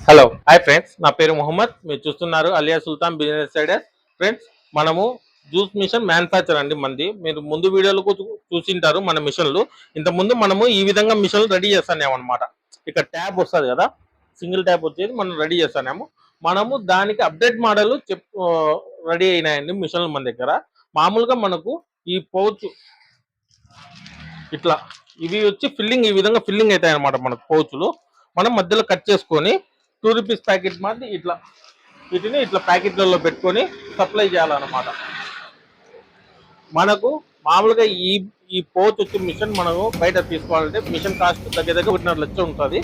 Hello hi friends, నా పేరు మొహమ్మద్. మీరు చూస్తున్నారు అలియా సుల్తాన్ బిజినెస్ ఐడియాస్. ఫ్రెండ్స్, మనము జ్యూస్ మిషన్ మ్యానుఫ్యాక్చర్ అండి మంది. మీరు ముందు వీడియోలో చూసింటారు మన మిషన్లు. ఇంత ముందు మనము ఈ విధంగా మిషన్లు రెడీ చేస్తానేమో అనమాట. ఇక్కడ ట్యాబ్ వస్తుంది కదా, సింగిల్ ట్యాబ్ వచ్చేది మనం రెడీ చేస్తానేమో. మనము దానికి అప్డేట్ మోడల్ రెడీ అయినాయండి మిషన్లు మన దగ్గర. మామూలుగా మనకు ఈ పౌచ్ ఇట్లా ఇవి వచ్చి ఫిల్లింగ్ ఈ విధంగా ఫిల్లింగ్ అవుతాయి అనమాట. మనకు పౌచులు మనం మధ్యలో కట్ చేసుకొని ₹2 ప్యాకెట్ మాది ఇట్లా వీటిని ఇట్లా ప్యాకెట్లలో పెట్టుకొని సప్లై చేయాలన్నమాట. మనకు మామూలుగా ఈ ఈ పౌచ్ వచ్చి మిషన్ మనము బయట తీసుకోవాలంటే మిషన్ కాస్ట్ దగ్గర దగ్గర 1.5 లక్షలు ఉంటుంది.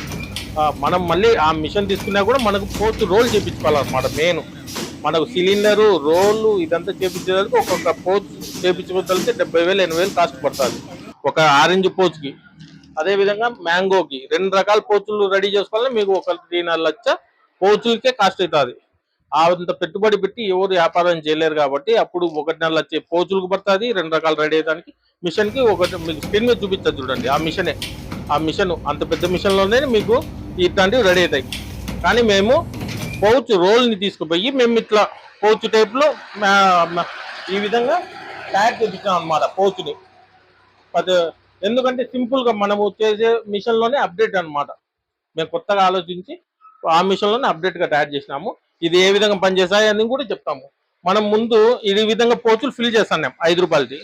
మనం మళ్ళీ ఆ మిషన్ తీసుకున్నా కూడా మనకు పౌచ్ రోల్ చేయించుకోవాలన్నమాట. మెయిన్ మనకు సిలిండరు రోలు ఇదంతా చేయించేదానికి ఒక్కొక్క పౌచ్ చేయించుకోగలిగితే 70,000 80,000 కాస్ట్ పడుతుంది ఒక ఆరెంజ్ పౌచ్కి. అదేవిధంగా మ్యాంగోకి 2 రకాల పౌచులు రెడీ చేసుకోవాలని మీకు 1.5 లక్ష పౌచులకే కాస్ట్ అవుతుంది. అంత పెట్టుబడి పెట్టి ఎవరు వ్యాపారం చేయలేరు కాబట్టి అప్పుడు 1.5 లక్ష పౌచులకు పడుతుంది 2 రకాలు రెడీ అయ్యడానికి. మిషన్కి మీకు స్క్రీన్ మీద చూపిస్తుంది చూడండి, ఆ మిషన్ అంత పెద్ద మిషన్లోనే మీకు ఇట్లాంటివి రెడీ అవుతాయి. కానీ మేము పౌచ్ రోల్ని తీసుకుపోయి మేము ఇట్లా పౌచ్ టైప్లో ఈ విధంగా తయారు చేపించాం అనమాట పౌచ్ని. ఎందుకంటే సింపుల్గా మనము చేసే మిషన్లోనే అప్డేట్ అనమాట. మేము కొత్తగా ఆలోచించి ఆ మిషన్లోనే అప్డేట్గా తయారు చేసినాము. ఇది ఏ విధంగా పనిచేస్తాయి అని కూడా చెప్తాము. మనం ముందు ఈ విధంగా పౌచులు ఫిల్ చేస్తాం ₹5.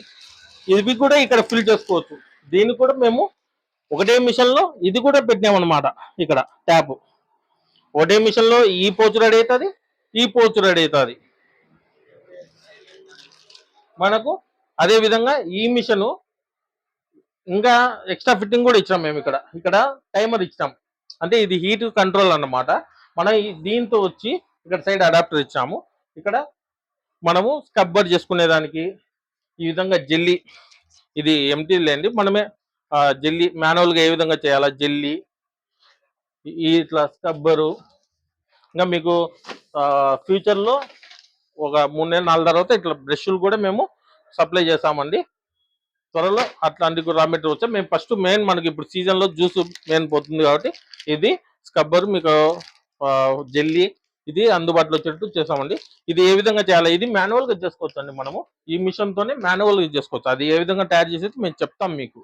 ఇది కూడా ఇక్కడ ఫిల్ చేసుకోవచ్చు. దీన్ని కూడా మేము ఒకటే మిషన్లో ఇది కూడా పెట్టినామన్నమాట. ఇక్కడ ట్యాప్ ఒకటే మిషన్లో ఈ పౌచ్ రెడీ అవుతుంది, ఈ పౌచ్ రెడీ అవుతుంది మనకు. అదేవిధంగా ఈ మిషను ఇంకా ఎక్స్ట్రా ఫిట్టింగ్ కూడా ఇచ్చాం మేము. ఇక్కడ టైమర్ ఇచ్చాం, అంటే ఇది హీట్ కంట్రోల్ అన్నమాట. మనం దీంతో వచ్చి ఇక్కడ సైడ్ అడాప్టర్ ఇచ్చాము. ఇక్కడ మనము స్క్రబ్బర్ చేసుకునేదానికి ఈ విధంగా జెల్లీ, ఇది ఎంటీ లేండి, మనమే జెల్లీ మాన్యువల్గా ఏ విధంగా చేయాలా జెల్లీ, ఇట్లా స్క్రబ్బరు. ఇంకా మీకు ఫ్యూచర్లో ఒక 3 నెలలు 4 తర్వాత ఇట్లా బ్రష్లు కూడా మేము సప్లై చేస్తామండి త్వరలో. అట్లాంటి రా మెటీరియల్ వచ్చా మేము ఫస్ట్ మెయిన్ మనకి ఇప్పుడు సీజన్లో జ్యూస్ మెయిన్ పోతుంది కాబట్టి ఇది స్క్రబ్బర్ మీకు జెల్లీ ఇది అందుబాటులో వచ్చేటట్టు చేస్తామండి. ఇది ఏ విధంగా చేయాలి ఇది మాన్యువల్గా చేసుకోవచ్చు అండి. మనము ఈ మిషన్తోనే మాన్యువల్గా చేసుకోవచ్చు. అది ఏ విధంగా తయారు చేసేది మేము చెప్తాం మీకు.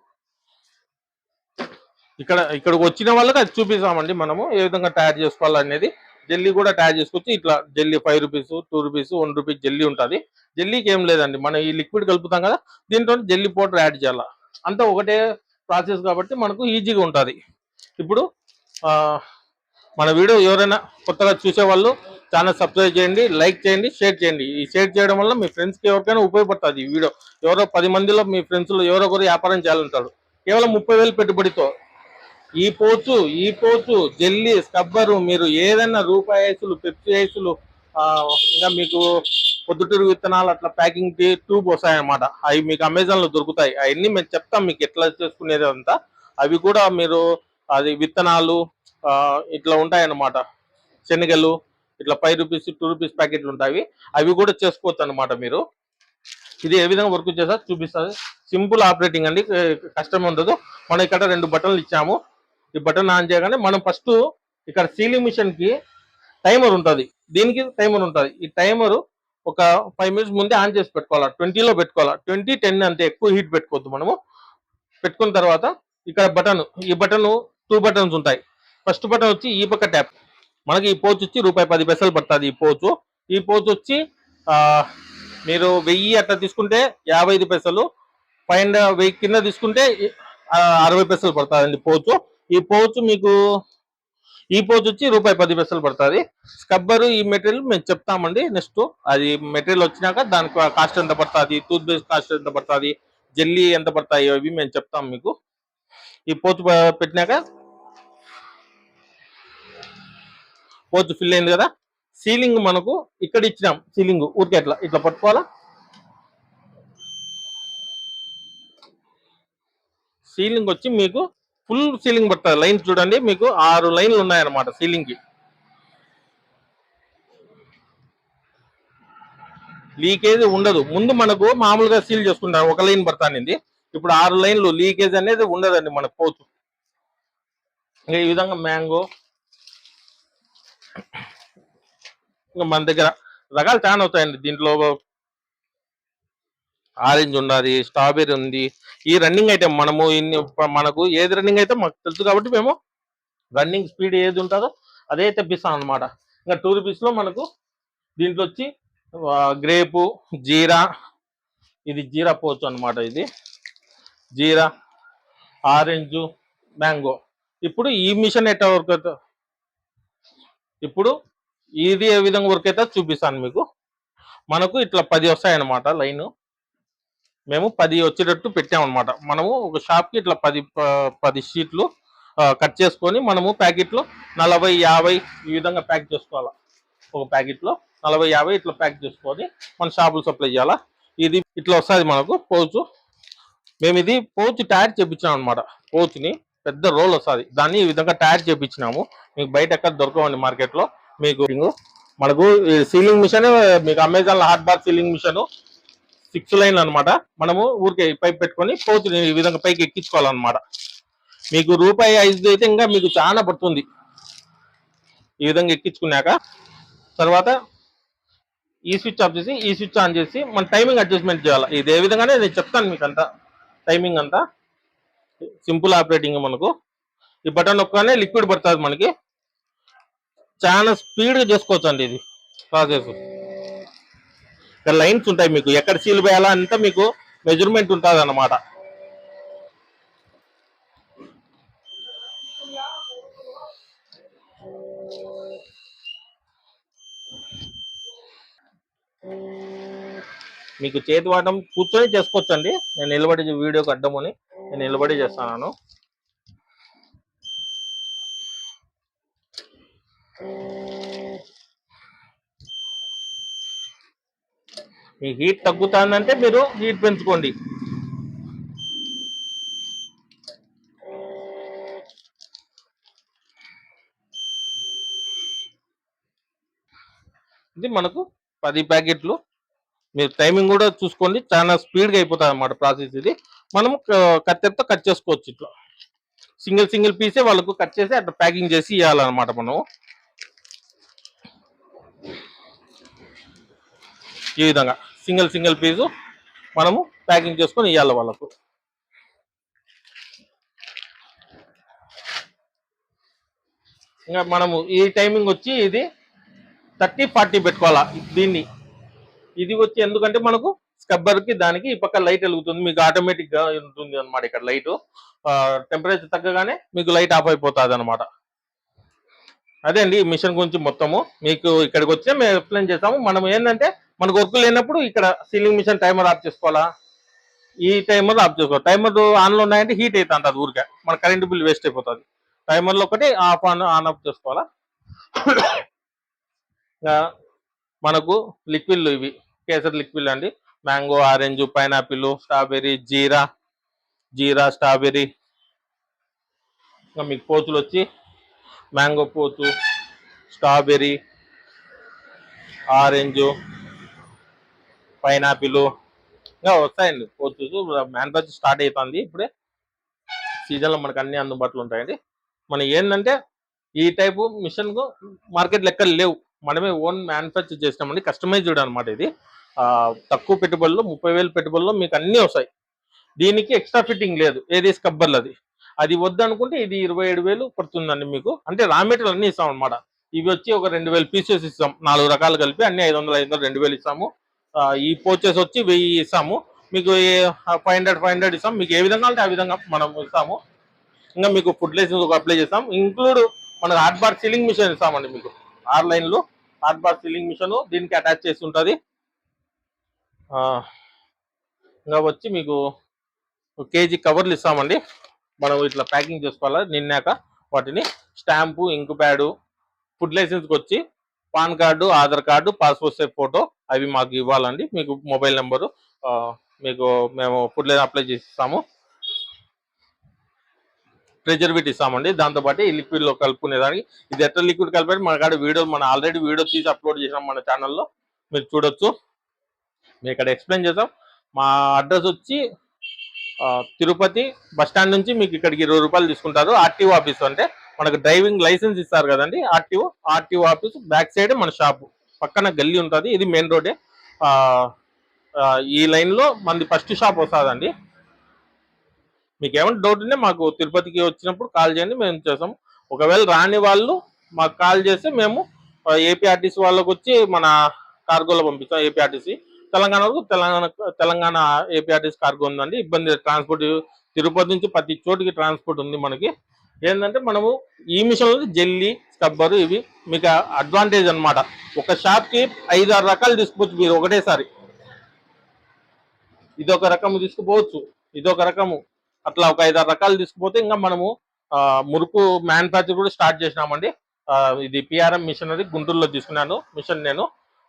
ఇక్కడికి వచ్చిన వాళ్ళకి అది చూపిస్తామండి మనము ఏ విధంగా తయారు చేసుకోవాలనేది. జెల్లీ కూడా తయారు చేసుకోవచ్చు. ఇట్లా జెల్లీ ₹5 ₹2 ₹1 జెల్లీ ఉంటుంది. జెల్లీకి ఏం లేదండి, మనం ఈ లిక్విడ్ కలుపుతాం కదా, దీంట్లో జెల్లీ పౌడర్ యాడ్ చేయాలి. అంతా ఒకటే ప్రాసెస్ కాబట్టి మనకు ఈజీగా ఉంటుంది. ఇప్పుడు మన వీడియో ఎవరైనా కొత్తగా చూసేవాళ్ళు ఛానల్ సబ్స్క్రైబ్ చేయండి, లైక్ చేయండి, షేర్ చేయండి. ఈ షేర్ చేయడం వల్ల మీ ఫ్రెండ్స్కి ఎవరికైనా ఉపయోగపడుతుంది ఈ వీడియో. ఎవరో 10 మందిలో మీ ఫ్రెండ్స్లో ఎవరో ఒకరు వ్యాపారం చేయాలంటాడు. కేవలం 30,000 పెట్టుబడితో ఈ పోచు జెల్లీ స్క్రబ్బరు మీరు ఏదైనా రూపాయి ఐసులు, పెప్సీ ఐసులు, ఇంకా మీకు పొద్దుటూరు విత్తనాలు అట్లా ప్యాకింగ్ ట్యూబ్ వస్తాయన్నమాట. అవి మీకు అమెజాన్లో దొరుకుతాయి. అవన్నీ మేము చెప్తాం మీకు ఎట్లా చేసుకునేది అంతా. అవి కూడా మీరు అది విత్తనాలు ఇట్లా ఉంటాయన్నమాట. శనగలు ఇట్లా ₹5 ₹2 ప్యాకెట్లు ఉంటాయి. అవి కూడా చేసుకోవచ్చు అనమాట మీరు. ఇది ఏ విధంగా వర్క్ చేస్తా చూపిస్తుంది. సింపుల్ ఆపరేటింగ్ అండి, కష్టం ఉండదు. మనం ఇక్కడ 2 బటన్లు ఇచ్చాము. ఈ బటన్ ఆన్ చేయగానే మనం ఫస్ట్ ఇక్కడ సీలింగ్ మిషన్ కి టైమర్ ఉంటుంది, దీనికి టైమర్ ఉంటుంది. ఈ టైమర్ ఒక 5 మినిట్స్ ముందే ఆన్ చేసి పెట్టుకోవాలా. 20లో పెట్టుకోవాలా. 20 10 అంతే, ఎక్కువ హీట్ పెట్టుకోవద్దు. మనము పెట్టుకున్న తర్వాత ఇక్కడ బటన్, ఈ బటన్ 2 బటన్స్ ఉంటాయి. ఫస్ట్ బటన్ వచ్చి ఈ పక్క ట్యాప్. మనకి ఈ పోచ్ వచ్చి ₹10 పడుతుంది. ఈ పోచ్ వచ్చి మీరు 1000 అట్లా తీసుకుంటే ₹55, పైన 1000 కింద తీసుకుంటే ₹60 పడుతుందండి పోచు. ఈ పోచు మీకు ఈ పోచు వచ్చి ₹10 పడుతుంది. స్క్రబ్బర్ ఈ మెటీరియల్ మేము చెప్తామండి నెక్స్ట్. అది మెటీరియల్ వచ్చినాక దానికి కాస్ట్ ఎంత పడుతుంది, టూత్ పేస్ట్ కాస్ట్ ఎంత పడుతుంది, జెల్లీ ఎంత పడతాయి అవి మేము చెప్తాం మీకు. ఈ పోచు పెట్టినాక పోచు ఫిల్ అయింది కదా. సీలింగ్ మనకు ఇక్కడ ఇచ్చినాం. సీలింగ్ ఊరికే ఇట్లా పట్టుకోవాలా. సీలింగ్ వచ్చి మీకు ఫుల్ సీలింగ్ పడుతుంది. లైన్ చూడండి, మీకు 6 లైన్లు ఉన్నాయన్నమాట సీలింగ్ కి. లీకేజ్ ఉండదు. ముందు మనకు మామూలుగా సీల్ చేసుకుంటారు, ఒక లైన్ పడతానింది. ఇప్పుడు 6 లైన్లు, లీకేజ్ అనేది ఉండదండి మనకు పోచు. ఈ విధంగా మ్యాంగో ఇంకా మన దగ్గర రకాలు చాలా అవుతాయండి. దీంట్లో ఆరెంజ్ ఉన్నది, స్ట్రాబెర్రీ ఉంది. ఈ రన్నింగ్ ఐటమ్ మనము మనకు ఏది రన్నింగ్ అయితే మాకు తెలుసు కాబట్టి మేము రన్నింగ్ స్పీడ్ ఏది ఉంటుందో అదే తెప్పిస్తాం అనమాట. ఇంకా 2 రూపీస్లో మనకు దీంట్లో వచ్చి గ్రేపు, జీరా, ఇది జీరా పోవచ్చు అనమాట. ఇది జీరా, ఆరెంజ్, మ్యాంగో. ఇప్పుడు ఈ మిషన్ ఎట్లా వర్క్ అవుతుంది, ఇప్పుడు ఇది ఏ విధంగా వర్క్ అవుతుందో చూపిస్తాను మీకు. మనకు ఇట్లా 10 వస్తాయన్నమాట లైన్. మేము 10 వచ్చేటట్టు పెట్టామన్నమాట. మనము ఒక షాప్కి ఇట్లా 10 షీట్లు కట్ చేసుకొని మనము ప్యాకెట్లో 40, 50 ఈ విధంగా ప్యాక్ చేసుకోవాలి. ఒక ప్యాకెట్లో 40, 50 ఇట్లా ప్యాక్ చేసుకొని మన షాపులు సప్లై చేయాలా. ఇది ఇట్లా వస్తుంది మనకు పౌచ్. మేము ఇది పౌచ్ తయారు చేయించినాం అనమాట. పౌచ్ని పెద్ద రోల్ వస్తుంది, దాన్ని ఈ విధంగా తయారు చేయించినాము. మీకు బయట ఎక్కడ దొరకవండి మార్కెట్లో. మీకు మనకు సీలింగ్ మిషన్, మీకు Amazon hot bar sealing machine 6 లైన్లు అనమాట. మనము ఊరికే పైప్ పెట్టుకొని పౌచ్ని ఈ విధంగా పైకి ఎక్కించుకోవాలన్నమాట. మీకు ₹5 అయితే ఇంకా మీకు చాలా పడుతుంది. ఈ విధంగా ఎక్కించుకున్నాక తర్వాత ఈ స్విచ్ ఆఫ్ చేసి ఈ స్విచ్ ఆన్ చేసి మన టైమింగ్ అడ్జస్ట్మెంట్ చేయాలి. ఇది ఏ విధంగానే నేను చెప్తాను మీకు అంతా. టైమింగ్ అంతా సింపుల్ ఆపరేటింగ్. మనకు ఈ బటన్ నొక్కగానే లిక్విడ్ పడుతుంది మనకి. చాలా స్పీడ్గా చేసుకోవచ్చు అండి ఇది ప్రాసెస్. ఇక్కడ లైన్స్ ఉంటాయి, మీకు ఎక్కడ సీల్ వేయాలా అంతా మీకు మెజర్మెంట్ ఉంటుంది అన్నమాట. మీకు చేతి వాడడం కూర్చొని చేసుకోవచ్చు అండి. నేను నిలబడి వీడియోకి అడ్డమని నేను నిలబడి చేస్తాను. మీ హీట్ తగ్గుతుందంటే మీరు హీట్ పెంచుకోండి. ఇది మనకు 10 ప్యాకెట్లు. మీరు టైమింగ్ కూడా చూసుకోండి, చాలా స్పీడ్గా అయిపోతుంది అన్నమాట ప్రాసెస్. ఇది మనము కత్తెరతో కట్ చేసుకోవచ్చు. ఇట్లా సింగిల్ పీసే వాళ్ళకు కట్ చేసి అట్లా ప్యాకింగ్ చేసి ఇవ్వాలన్నమాట. మనము ఈ విధంగా సింగిల్ పీసు మనము ప్యాకింగ్ చేసుకొని ఇవ్వాలి వాళ్ళకు. ఇంకా మనము ఈ టైమింగ్ వచ్చి ఇది 30-40 పెట్టుకోవాలా దీన్ని. ఇది వచ్చి ఎందుకంటే మనకు స్కబ్బర్కి దానికి ఈ పక్క లైట్ వెలుగుతుంది, మీకు ఆటోమేటిక్గా ఉంటుంది అనమాట. ఇక్కడ లైట్ టెంపరేచర్ తగ్గగానే మీకు లైట్ ఆఫ్ అయిపోతుంది అనమాట. అదే అండి ఈ మిషన్ గురించి మొత్తము. మీకు ఇక్కడికి వచ్చే మేము ఎక్స్ప్లెయిన్ చేస్తాము. మనం ఏంటంటే మనకు వర్క్ లేనప్పుడు ఇక్కడ సీలింగ్ మిషన్ టైమర్ ఆఫ్ చేసుకోవాలా, ఈ టైమర్ ఆఫ్ చేసుకోవాలి. టైమర్ ఆన్లో ఉన్నాయంటే హీట్ అవుతుంది అది ఊరికే, మన కరెంట్ బిల్ వేస్ట్ అయిపోతుంది. టైమర్లో ఒకటి ఆన్ ఆఫ్ చేసుకోవాలా. మనకు లిక్విడ్లు ఇవి కేసర్ లిక్విడ్ అండి. మ్యాంగో, ఆరెంజ్, పైనాపిల్, స్ట్రాబెర్రీ, జీరా, స్ట్రాబెర్రీ. ఇంకా మీకు పోచులు వచ్చి మ్యాంగో పోచు, స్ట్రాబెర్రీ, ఆరెంజ్, పైనాపిల్ ఇంకా వస్తాయండి పోచు. మ్యానుఫ్యాక్చర్ స్టార్ట్ అవుతుంది ఇప్పుడే, సీజన్లో మనకు అన్ని అందుబాటులో ఉంటాయండి. మనం ఏంటంటే ఈ టైపు మిషన్ మార్కెట్ లెక్కలు లేవు, మనమే ఓన్ మ్యానుఫ్యాక్చర్ చేసినామండి. కస్టమైజ్డ్ అనమాట ఇది. తక్కువ పెట్టుబడులు 30,000 పెట్టుబడుల్లో మీకు అన్నీ వస్తాయి. దీనికి ఎక్స్ట్రా ఫిట్టింగ్ లేదు, ఏది స్కబ్బర్లు అది వద్దు అనుకుంటే ఇది 27,000 పడుతుందండి మీకు. అంటే రా మెటీరియల్ అన్ని ఇస్తాం అనమాట. ఇవి వచ్చి ఒక 2,000 పీసెస్ ఇస్తాం, 4 రకాలు కలిపి అన్ని 500 2,000 ఇస్తాము. ఈ పోచెస్ వచ్చి 1000 ఇస్తాము. మీకు 500 ఇస్తాం. మీకు ఏ విధంగా అంటే ఆ విధంగా మనం ఇస్తాము. ఇంకా మీకు ఫుడ్ లైసెన్స్ అప్లై చేస్తాం. ఇంక్లూడ్ మనకు హాట్ బార్ సీలింగ్ మిషన్ ఇస్తామండి. మీకు 6 లైన్లు హాట్ బార్ సీలింగ్ మిషన్ దీనికి అటాచ్ చేసి ఉంటుంది. ఇంకా వచ్చి మీకు కేజీ కవర్లు ఇస్తామండి. మనం ఇట్లా ప్యాకింగ్ చేసుకోవాలి. నిన్నాక వాటిని స్టాంపు, ఇంకు ప్యాడు, ఫుడ్ లైసెన్స్కి వచ్చి pan card, Aadhaar card, passport size photo అవి మాకు ఇవ్వాలండి. మీకు మొబైల్ నెంబరు మీకు మేము ఫుడ్ లైసెన్స్ అప్లై చేసి ఇస్తాము. ప్రిజర్వేటివ్ ఇస్తామండి. దాంతోపాటు ఈ లిక్విడ్లో కలుపుకునేదానికి ఇది ఎట్లా లిక్విడ్ కలిపి మన కాడ మన ఆల్రెడీ వీడియో తీసి అప్లోడ్ చేసాం మన ఛానల్లో, మీరు చూడొచ్చు. మేము ఇక్కడ ఎక్స్ప్లెయిన్ చేసాం. మా అడ్రస్ వచ్చి తిరుపతి బస్ స్టాండ్ నుంచి మీకు ఇక్కడికి ₹20 తీసుకుంటారు. ఆర్టీఓ ఆఫీస్ అంటే మనకు డ్రైవింగ్ లైసెన్స్ ఇస్తారు కదండి, ఆర్టీఓ ఆఫీస్ బ్యాక్ సైడ్ మన షాపు. పక్కన గల్లీ ఉంటుంది, ఇది మెయిన్ రోడే. ఈ లైన్లో మనది ఫస్ట్ షాప్ వస్తుందండి. మీకు ఏమైనా డౌట్ ఉంటే మాకు తిరుపతికి వచ్చినప్పుడు కాల్ చేయండి, మేము చేస్తాం. ఒకవేళ రాని వాళ్ళు మాకు కాల్ చేస్తే మేము ఏపీఆర్టీసీ వాళ్ళకి వచ్చి మన కార్గోలో పంపిస్తాం. ఏపీఆర్టీసీ తెలంగాణకు తెలంగాణ ఏపీఆర్టీసీ కార్గో ఉందండి. ఇబ్బంది ట్రాన్స్పోర్ట్ తిరుపతి నుంచి ప్రతి చోటికి ట్రాన్స్పోర్ట్ ఉంది మనకి. ఏంటంటే మనము ఈ మిషన్లో జెల్లీ స్క్రబ్బర్ ఇవి మీకు అడ్వాంటేజ్ అనమాట. ఒక షాప్కి 5-6 రకాలు తీసుకోవచ్చు మీరు ఒకటేసారి. ఇదొక రకము తీసుకుపోవచ్చు, ఇదొక రకము, అట్లా ఒక 5-6 రకాలు తీసుకుపోతే ఇంకా మనము మురుకు మ్యానుఫ్యాక్చర్ కూడా స్టార్ట్ చేసినామండి. ఇది పిఆర్ఎం మిషనరీ గుంటూరులో తీసుకున్నాను మిషన్ నేను.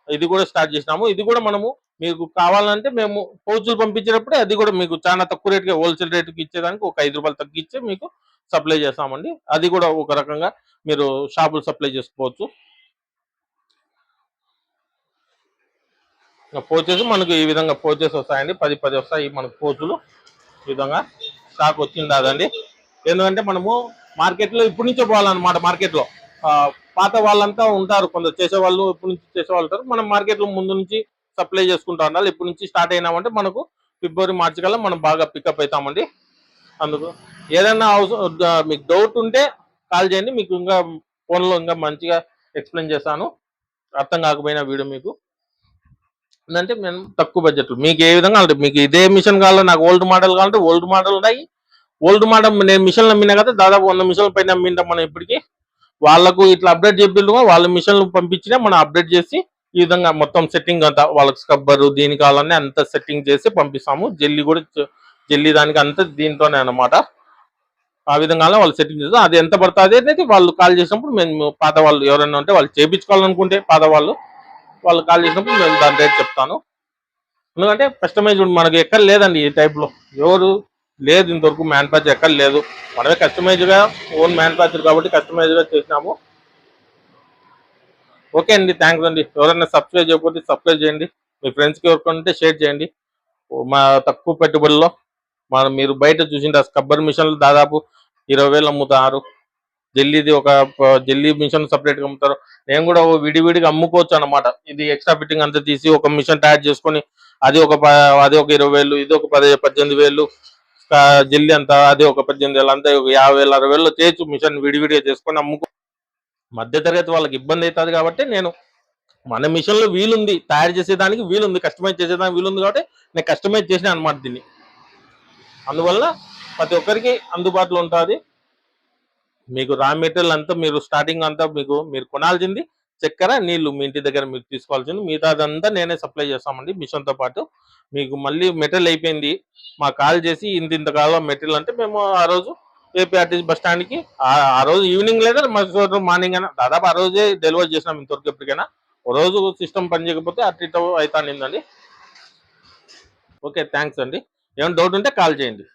ఇది కూడా స్టార్ట్ చేసినాము. ఇది కూడా మనము మీకు కావాలంటే మేము పౌచులు పంపించేటప్పుడే అది కూడా మీకు చాలా తక్కువ రేటుకి హోల్సేల్ రేటుకి ఇచ్చేదానికి ఒక 5 రూపాయలు తగ్గించి మీకు సప్లై చేస్తామండి. అది కూడా ఒక రకంగా మీరు షాపులు సప్లై చేసుకోవచ్చు. పోచెస్ మనకు ఈ విధంగా పోచెస్ వస్తాయండి, 10 వస్తాయి మనకు పోచులు. ఈ విధంగా స్టాక్ వచ్చింది అదండి. ఎందుకంటే మనము మార్కెట్లో ఇప్పటి నుంచే పోవాలన్నమాట. మార్కెట్లో పాత వాళ్ళంతా ఉంటారు, కొందరు చేసేవాళ్ళు ఇప్పటి నుంచి చేసేవాళ్ళు ఉంటారు. మనం మార్కెట్లో ముందు నుంచి సప్లై చేసుకుంటా ఉండాలి. ఇప్పటి నుంచి స్టార్ట్ అయినామంటే మనకు ఫిబ్రవరి మార్చి కల్లా మనం బాగా పికప్ అవుతామండి. అందుకు ఏదైనా మీకు డౌట్ ఉంటే కాల్ చేయండి, మీకు ఇంకా ఫోన్లో ఇంకా మంచిగా ఎక్స్ప్లెయిన్ చేస్తాను. అర్థం కాకపోయినా వీడియో మీకు అంటే మేము తక్కువ బడ్జెట్లో మీకు ఏ విధంగా అంటే మీకు ఇదే మిషన్ కావాలో, నాకు ఓల్డ్ మోడల్ కావాలంటే ఓల్డ్ మోడల్ ఉన్నాయి. ఓల్డ్ మోడల్ నేను మిషన్లు అమ్మినా కదా, దాదాపు 100 మిషన్ల పైన అమ్మింటాం మనం ఇప్పటికి. వాళ్ళకు ఇట్లా అప్డేట్ చెప్పిల్లుగా వాళ్ళ మిషన్లు పంపించినా మనం అప్డేట్ చేసి ఈ విధంగా మొత్తం సెట్టింగ్ అంతా వాళ్ళకి స్క్రబ్బరు దీనికి కావాలని అంత సెట్టింగ్ చేసి పంపిస్తాము. జెల్లీ కూడా జెల్లీ దానికి అంతా దీంతోనే అనమాట. ఆ విధంగా వాళ్ళు సెట్టింగ్ చేస్తాం. అది ఎంత పడుతుంది అనేది వాళ్ళు కాల్ చేసినప్పుడు మేము పాత వాళ్ళు ఎవరైనా ఉంటే వాళ్ళు చేయించుకోవాలనుకుంటే పాత వాళ్ళు కాల్ చేసినప్పుడు నేను దాని రేట్ చెప్తాను. ఎందుకంటే కస్టమైజ్ మనకి ఎక్కడ లేదండి ఈ టైప్లో, ఎవరు లేదు ఇంతవరకు మ్యానుఫ్యాక్చర్ ఎక్కడ లేదు. మనమే కస్టమైజ్గా ఓన్ మ్యానుఫ్యాక్చర్ కాబట్టి కస్టమైజ్గా చేసినాము. ఓకే అండి, థ్యాంక్స్ అండి. ఎవరైనా సబ్స్క్రైబ్ చేయకపోతే సబ్స్క్రైబ్ చేయండి, మీ ఫ్రెండ్స్కి ఎవరికంటే షేర్ చేయండి. మా తక్కువ పెట్టుబడిలో మీరు బయట చూసింటే స్క్రబ్బర్ మిషన్లు దాదాపు 20,000 అమ్ముతారు. జెల్లీది ఒక జెల్లీ మిషన్ సపరేట్గా అమ్ముతారు. నేను కూడా విడివిడిగా అమ్ముకోవచ్చు అనమాట. ఇది ఎక్స్ట్రా ఫిట్టింగ్ అంతా తీసి ఒక మిషన్ తయారు చేసుకొని అది ఒక 20,000, ఇది ఒక 18,000, జెల్లీ అంతా అది ఒక 18,000, అంతా 50,000 60,000 చేయొచ్చు. మిషన్ విడివిడిగా చేసుకొని అమ్ముకో. మధ్యతరగతి వాళ్ళకి ఇబ్బంది అవుతుంది కాబట్టి నేను మన మిషన్లో వీలుంది, తయారు చేసేదానికి వీలుంది, కస్టమైజ్ చేసేదానికి వీలుంది కాబట్టి నేను కస్టమైజ్ చేసిన అనమాట దీన్ని. అందువల్ల ప్రతి ఒక్కరికి అందుబాటులో ఉంటుంది. మీకు రా మెటీరియల్ అంతా మీరు స్టార్టింగ్ అంతా మీరు కొనాల్సింది చక్కెర నీళ్లు మీ ఇంటి దగ్గర మీరు తీసుకోవాల్సింది, మిగతాదంతా నేనే సప్లై చేస్తామండి మిషన్తో పాటు. మీకు మళ్ళీ మెటీరియల్ అయిపోయింది మాకు కాల్ చేసి ఇంత కాలం మెటీరియల్ అంటే మేము ఆ రోజు ఏపీఆర్టీసీ బస్ స్టాండ్కి ఆ రోజు ఈవినింగ్ లేదా మార్నింగ్ అయినా దాదాపు ఆ రోజే డెలివరీ చేసినాం ఇంతవరకు. ఎప్పటికైనా ఓ రోజు సిస్టమ్ పని చేయకపోతే అటు ఇటు అవుతానిందండి. ఓకే, థ్యాంక్స్ అండి. ఏమైనా డౌట్ ఉంటే కాల్ చేయండి.